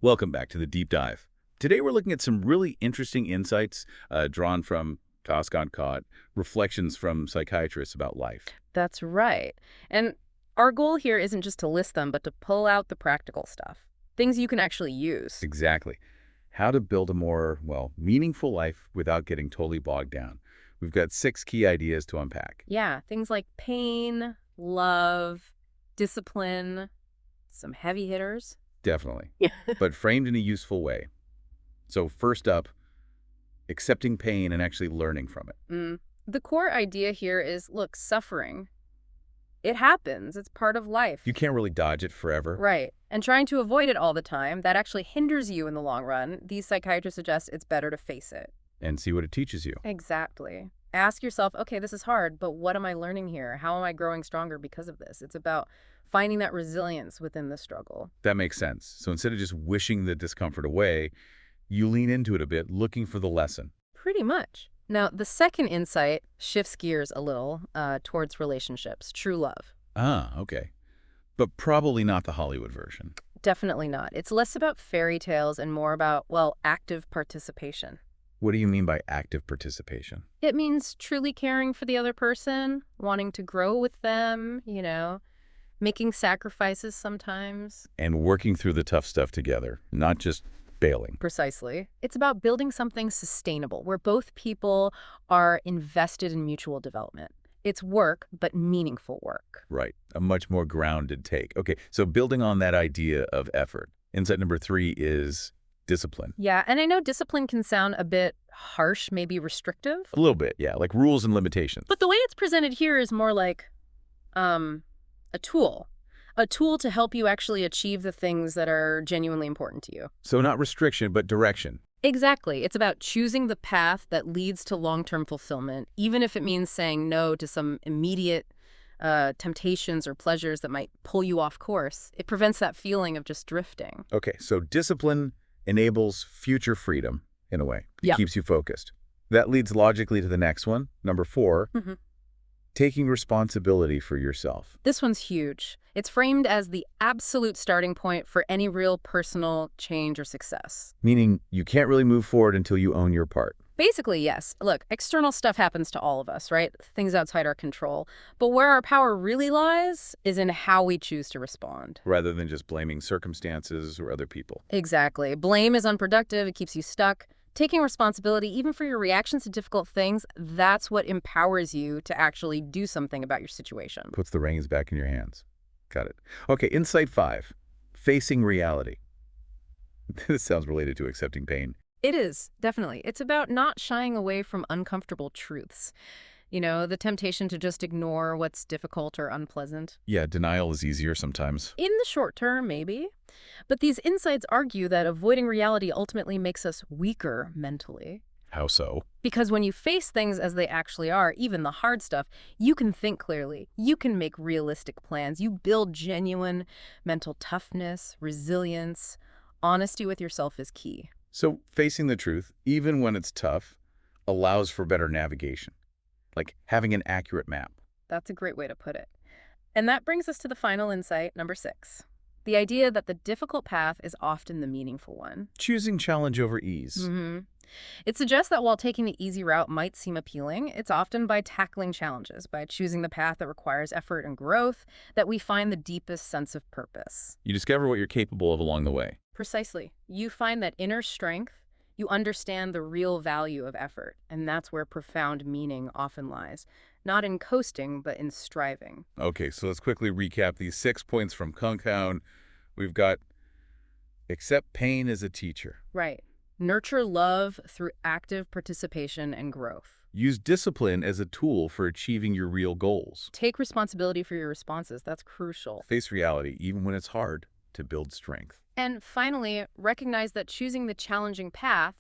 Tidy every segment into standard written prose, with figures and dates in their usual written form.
Welcome back to the Deep Dive. Today we're looking at some really interesting insights drawn from Toss Got Caught, reflections from psychiatrists about life. That's right. And our goal here isn't just to list them, but to pull out the practical stuff. Things you can actually use. Exactly. How to build a more, well, meaningful life without getting totally bogged down. We've got 6 key ideas to unpack. Yeah, things like pain, love, discipline, some heavy hitters. Definitely. Yeah. But framed in a useful way. So first up, accepting pain and actually learning from it. The core idea here is, look, suffering. It happens. It's part of You life. can't really dodge it forever. Right. And trying to avoid it all the time, that actually hinders you in the long run. These psychiatrists suggest it's better to face it. And see what it teaches you. Exactly. Ask yourself, okay, this is hard, but what am I learning here? How am I growing stronger because of this? It's about finding that resilience within the struggle. That makes sense. So instead of just wishing the discomfort away, you lean into it a bit, looking for the lesson. Pretty much. Now, the second insight shifts gears a little towards relationships, true love. Ah, okay. But probably not the Hollywood version. Definitely not. It's less about fairy tales and more about, well, active participation. What do you mean by active participation? It means truly caring for the other person, wanting to grow with them, making sacrifices sometimes. And working through the tough stuff together, not just bailing. Precisely. It's about building something sustainable where both people are invested in mutual development. It's work, but meaningful work. Right. A much more grounded take. Okay, so building on that idea of effort. Insight number 3 is discipline. Yeah, and I know discipline can sound a bit harsh, maybe restrictive, A little bit, yeah, like rules and limitations. but the way it's presented here is more like a tool. A tool to help you actually achieve the things that are genuinely important to you. So not restriction, but direction. Exactly. It's about choosing the path that leads to long-term fulfillment, even if it means saying no to some immediate temptations or pleasures that might pull you off course. It prevents that feeling of just drifting. Okay, so discipline enables future freedom, in a way. It Yeah. keeps you focused. That leads logically to the next one, number 4, taking responsibility for yourself. This one's huge. It's framed as the absolute starting point for any real personal change or success. Meaning you can't really move forward until you own your part. Basically, yes. Look, external stuff happens to all of us, right? Things outside our control. But where our power really lies is in how we choose to respond. Rather than just blaming circumstances or other people. Exactly. Blame is unproductive. It keeps you stuck. Taking responsibility, even for your reactions to difficult things, that's what empowers you to actually do something about your situation. Puts the reins back in your hands. Got it. Okay, insight 5, facing reality. This sounds related to accepting pain. It is, definitely. It's about not shying away from uncomfortable truths. The temptation to just ignore what's difficult or unpleasant. Yeah, denial is easier sometimes. In the short term, maybe. But these insights argue that avoiding reality ultimately makes us weaker mentally. How so? Because when you face things as they actually are, even the hard stuff, you can think clearly. You can make realistic plans. You build genuine mental toughness, resilience. Honesty with yourself is key. So facing the truth, even when it's tough, allows for better navigation. Like having an accurate map. That's a great way to put it. And that brings us to the final insight, number 6. The idea that the difficult path is often the meaningful one. Choosing challenge over ease. It suggests that while taking the easy route might seem appealing, it's often by tackling challenges, by choosing the path that requires effort and growth, that we find the deepest sense of purpose. You discover what you're capable of along the way. Precisely. You find that inner strength, you understand the real value of effort, and that's where profound meaning often lies. Not in coasting, but in striving. Okay, so let's quickly recap these 6 points from Kunkown. We've got accept pain as a teacher. Right. Nurture love through active participation and growth. Use discipline as a tool for achieving your real goals. Take responsibility for your responses. That's crucial. Face reality, even when it's hard, to build strength. And finally, recognize that choosing the challenging path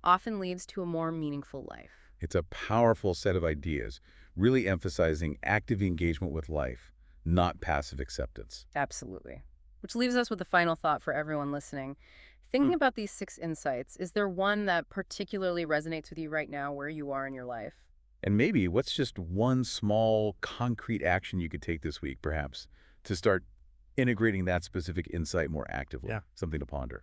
often leads to a more meaningful life. It's a powerful set of ideas, really emphasizing active engagement with life, not passive acceptance. Absolutely. Which leaves us with the final thought for everyone listening. Thinking about these 6 insights, is there one that particularly resonates with you right now where you are in your life? And maybe what's just one small, concrete action you could take this week, perhaps, to start integrating that specific insight more actively? Yeah. Something to ponder.